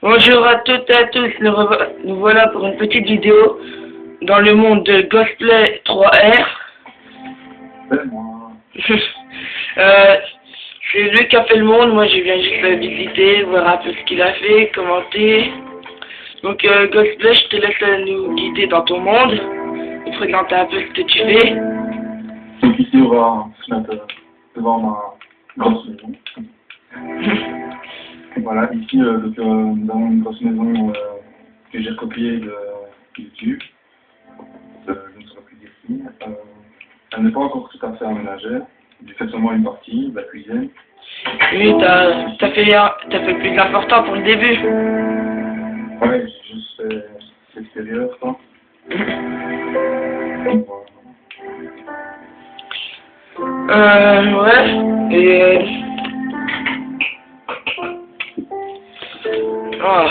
Bonjour à toutes et à tous, nous voilà pour une petite vidéo dans le monde de Ghostplay 3R. C'est lui qui a fait le monde, moi je viens juste le visiter, voir un peu ce qu'il a fait, commenter. Donc Ghostplay, je te laisse nous guider dans ton monde, nous présenter un peu ce que tu fais. Donc ici on va se mettre devant ma grosse maison. Voilà, ici nous avons une grosse maison que j'ai recopiée de YouTube. Je ne saurais plus dire ici. Elle n'est pas encore tout à fait aménagée. J'ai fait seulement une partie de la cuisine. Oui, t'as fait le plus important pour le début. Ouais, j'ai juste fait l'extérieur, quoi. Ouais, et... Oh.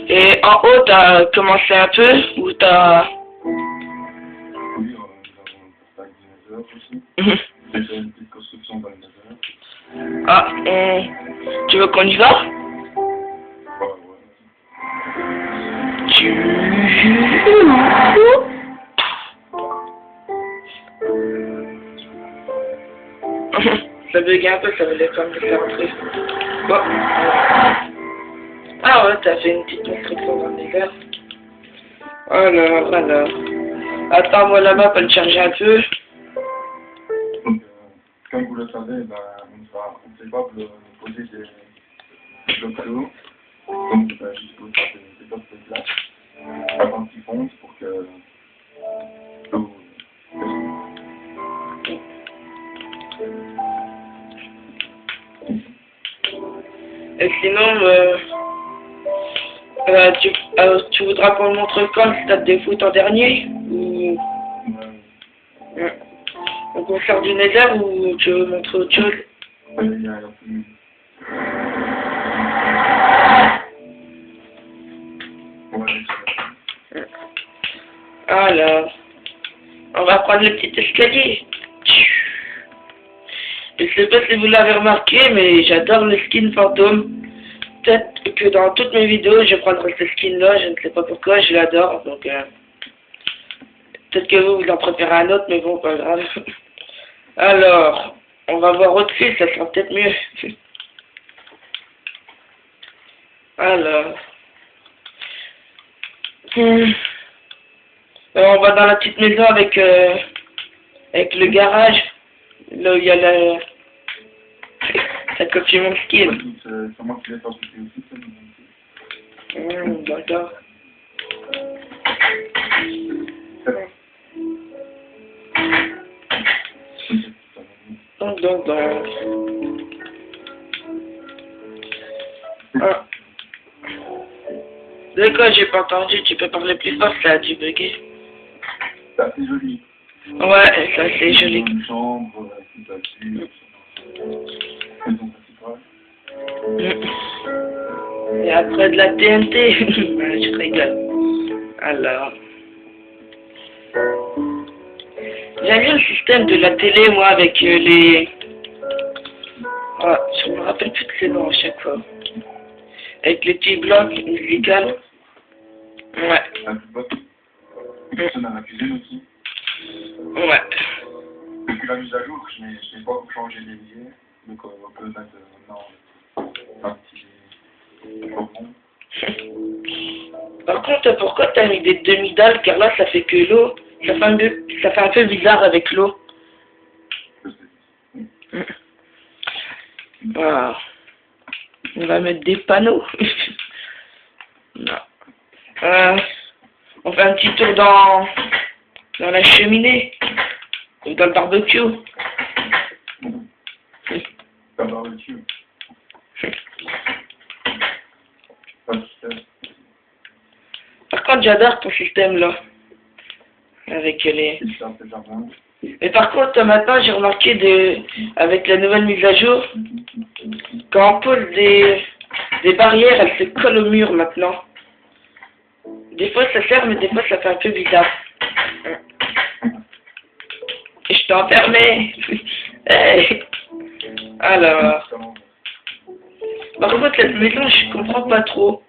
Et en haut, t'as commencé un peu, ou t'as... Oui, nous avons un portail dinosaure aussi. J'ai fait une petite construction dans le désert. Ah, tu veux qu'on y va? Ça bug un peu, ça voulait quand même faire entrer. Bon. Ah ouais, t'as fait une petite construction dans le désert. Alors. Attends, moi la map, elle charge un peu. Donc, comme vous le savez, on est capable de poser des blocs d'eau. Donc, juste poser des blocs de glace avant qu'ils fondent pour que l'eau. Et sinon, tu voudras qu'on le montre quand le stade de foot en dernier? Ou... On concert du Nether ou tu veux montrer autre chose? Alors, on va prendre le petit escalier. Je sais pas si vous l'avez remarqué, mais j'adore le skin fantôme. Peut-être que dans toutes mes vidéos, je prendrai ce skin-là, je ne sais pas pourquoi, je l'adore. Donc, peut-être que vous en préférez un autre, mais bon, pas grave. Alors, on va voir au-dessus, ça sera peut-être mieux. Alors, on va dans la petite maison avec le garage, là où il y a la... Ça copie mon skin. C'est moi qui l'ai sorti aussi. D'accord. Donc. Ah. De quoi j'ai pas entendu, tu peux parler plus fort, ça a dû bugger. C'est assez joli. Ouais, ça c'est joli. Une chambre, une voiture, maison principale. Et après de la TNT, je rigole. Alors. J'aime bien le système de la télé, moi, avec les... Ah, je me rappelle plus de ces noms à chaque fois. Avec les petits blocs musicaux. Ouais. Un bloc. Personne à la cuisine aussi. Ouais. Depuis la mise à jour, je n'ai pas changé les liés. Donc on peut mettre maintenant un petit bonbon. Par contre, pourquoi t'as mis des demi-dalles? Car là, ça fait que l'eau. Ça fait un peu bizarre avec l'eau. Voilà. On va mettre des panneaux. Non. On fait un petit tour dans la cheminée. Ou dans le barbecue. Dans le barbecue. Par contre, j'adore ton système là. Avec les... Mais par contre, maintenant, j'ai remarqué avec la nouvelle mise à jour, quand on pose des barrières, elles se collent au mur maintenant. Des fois, ça sert, mais des fois, ça fait un peu bizarre. Et je t'ai enfermé. Hey. Alors... Par contre, cette maison, je comprends pas trop.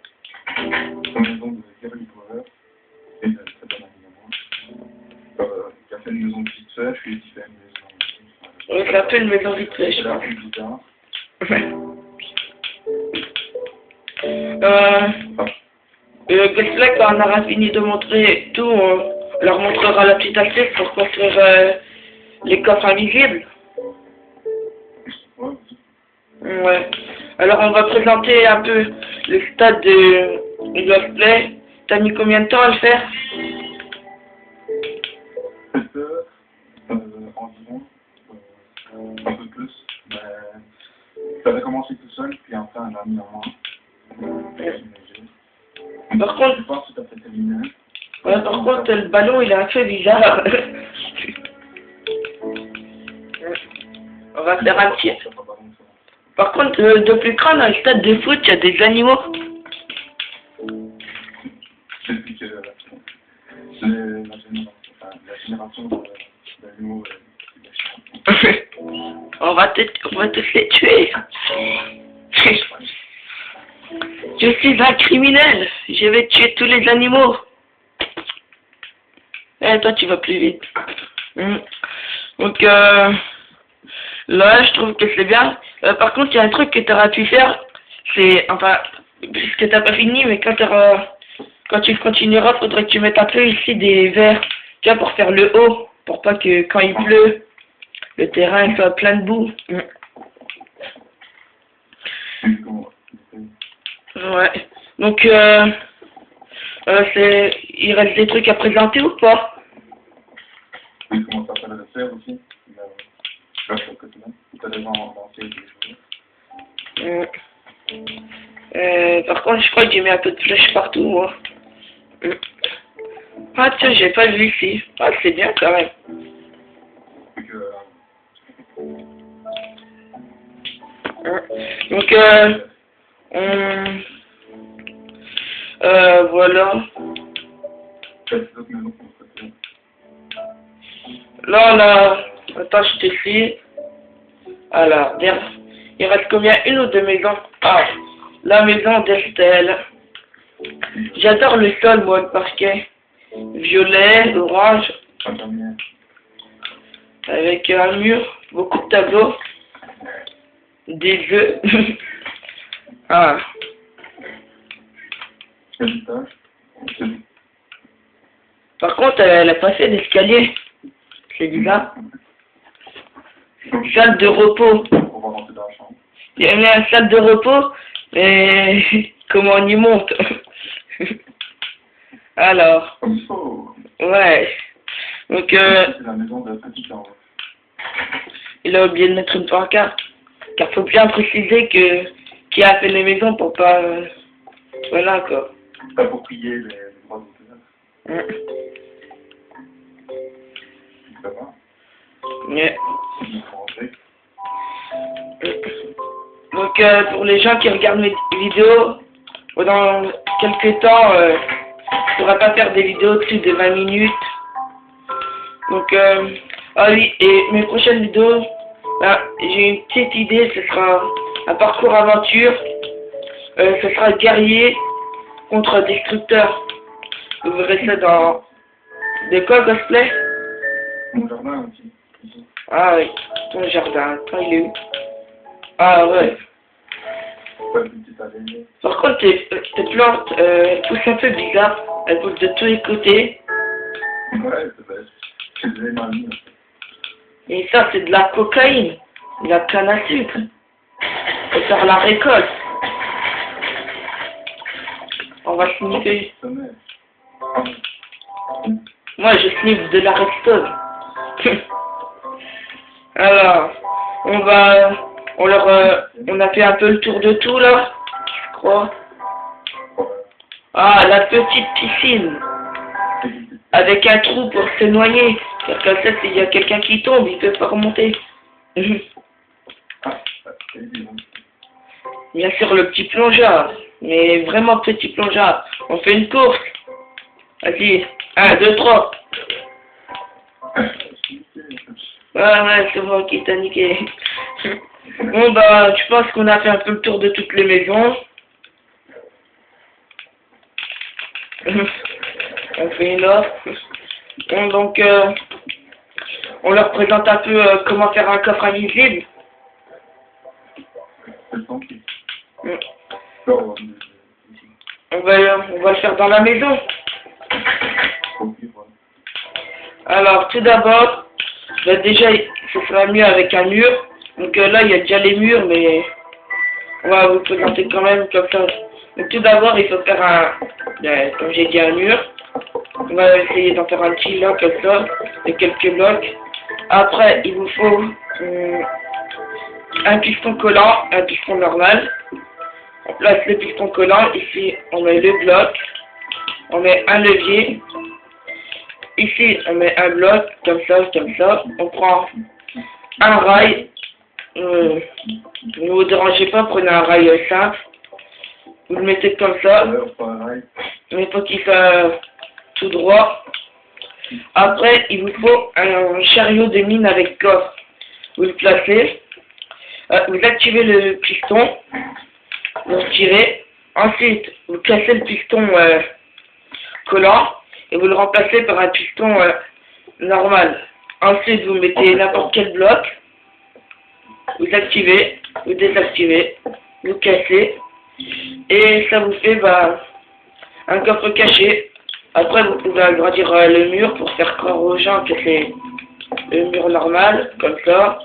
C'est une maison de Gary Power, et ça donne un énorme. Qui a fait une maison vite fait, puis qui fait une maison. Ouais, c'est un peu une maison vite fait, je C'est la pense. plus bizarre. Gosselin, quand on aura fini de montrer tout, on leur montrera la petite astuce pour construire les coffres invisibles. Ouais. Ouais. Alors on va présenter un peu le stade de Gosselin. T'as mis combien de temps à le faire? 7 heures, environ, un peu plus, mais ça avait commencé tout seul, puis après on a mis en main. Par contre, Je pense que tout à fait terminé. ouais, par contre, le ballon il est un peu bizarre. On va faire un petit. Par contre, depuis quand dans le stade de foot, il y a des animaux? Depuis que la génération d'animaux On va tous les tuer. Je suis un criminel. Je vais tuer tous les animaux. Eh, toi, tu vas plus vite. Donc, là, je trouve que c'est bien. Par contre, il y a un truc que tu auras pu faire. C'est, enfin, puisque t'as pas fini, mais quand tu continueras, faudrait que tu mettes un peu ici des verres. Tu vois, pour faire le haut. Pour pas que quand il pleut, le terrain soit plein de boue. Ouais. Donc, il reste des trucs à présenter ou pas? Il commence à faire le faire aussi. Là, sur le quotidien. Tu as déjà inventé des choses. Par contre, je crois que j'ai mis un peu de flèche partout, moi. Ah, tiens, j'ai pas vu ici. Ah, c'est bien quand même. Donc, voilà. Là, on a... Attends, je t'explique. Alors, il reste combien? Une ou deux maisons? Ah, la maison d'Estelle. J'adore le sol, moi, le parquet. Violet, orange. Avec un mur, beaucoup de tableaux. Des jeux. Ah. Par contre, elle a pas fait d'escalier. C'est bizarre. Salle de repos. Il y a une salle de repos, mais comment on y monte? Alors. Ouais. Donc, c'est la maison de Petit Carreau. Il a oublié de mettre une pancarte. Car faut bien préciser qui a fait les maisons pour pas... voilà, quoi. Approprier les droits d'auteur. Ça va? Ouais. Donc, pour les gens qui regardent mes vidéos, dans quelques temps, je pourrai pas faire des vidéos au-dessus de 20 minutes. Donc, ah oui, et mes prochaines vidéos, là, j'ai une petite idée, ce sera un parcours aventure. Ce sera guerrier contre destructeur. Vous verrez ça dans... De quoi, cosplay? Mon jardin aussi. Ici. Ah oui, ton jardin, quand il est où? Ah ouais. Par contre, tes plantes, elles poussent un peu bizarre. Elles poussent de tous les côtés. Ouais, c'est des mamie. Et ça, c'est de la cocaïne. De la canne à sucre. Faut faire la récolte. On va sniffer. Moi, je sniffe de la redstone. Alors, on a fait un peu le tour de tout, là, je crois. Ah, la petite piscine. Avec un trou pour se noyer. Parce que ça, s'il y a quelqu'un qui tombe, il peut pas remonter. Bien sûr, le petit plongeur. Mais vraiment petit plongeur. On fait une course. Vas-y. 1, 2, 3. Ouais, c'est moi qui t'ai niqué. Bon bah, je pense qu'on a fait un peu le tour de toutes les maisons. On fait une offre. Bon, donc, on leur présente un peu comment faire un coffre invisible. C'est tranquille. Mm. Non, On va le faire dans la maison. ok, voilà. Alors, tout d'abord, bah, déjà, ce sera mieux avec un mur. Donc là, il y a déjà les murs, mais on va vous présenter quand même comme ça. Donc tout d'abord, il faut faire comme j'ai dit, un mur. On va essayer d'en faire un petit là, comme ça, de quelques blocs. Après, il vous faut un piston collant, un piston normal. On place le piston collant. Ici, on met le bloc. On met un levier. Ici, on met un bloc, comme ça, comme ça. On prend un rail. Ne vous dérangez pas, prenez un rail simple. Vous le mettez comme ça. Alors, pareil. Mais il faut qu'il soit tout droit. Après, il vous faut un chariot de mine avec coffre. Vous le placez. Vous activez le piston. Vous retirez. Ensuite, vous cassez le piston collant. Et vous le remplacez par un piston normal. Ensuite, vous mettez n'importe quel bloc. Vous activez. Vous désactivez. Vous cassez. Et ça vous fait un coffre caché. Après, vous pouvez agrandir le mur pour faire croire aux gens que c'est le mur normal, comme ça.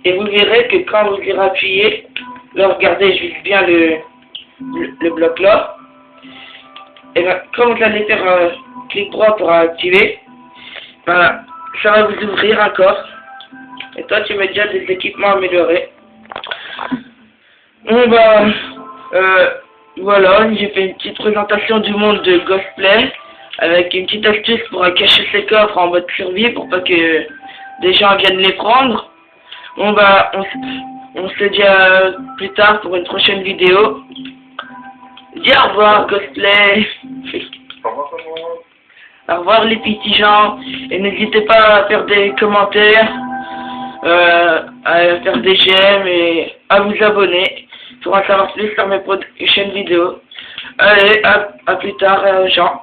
Et vous verrez que quand vous irez appuyer, là, regardez, je vise bien le bloc là. Et quand vous allez faire clic droit pour activer, ça va vous ouvrir un coffre. Et toi, tu mets déjà des équipements améliorés. Bon voilà, j'ai fait une petite présentation du monde de Ghostplay avec une petite astuce pour cacher ses coffres en mode survie pour pas que des gens viennent les prendre. Bon on se dit à plus tard pour une prochaine vidéo. Dis au revoir Ghostplay. Au revoir, tout le monde. Au revoir les petits gens et n'hésitez pas à faire des commentaires, à faire des j'aime et à vous abonner pour en savoir plus sur mes prochaines vidéos. Allez, à plus tard, Jean.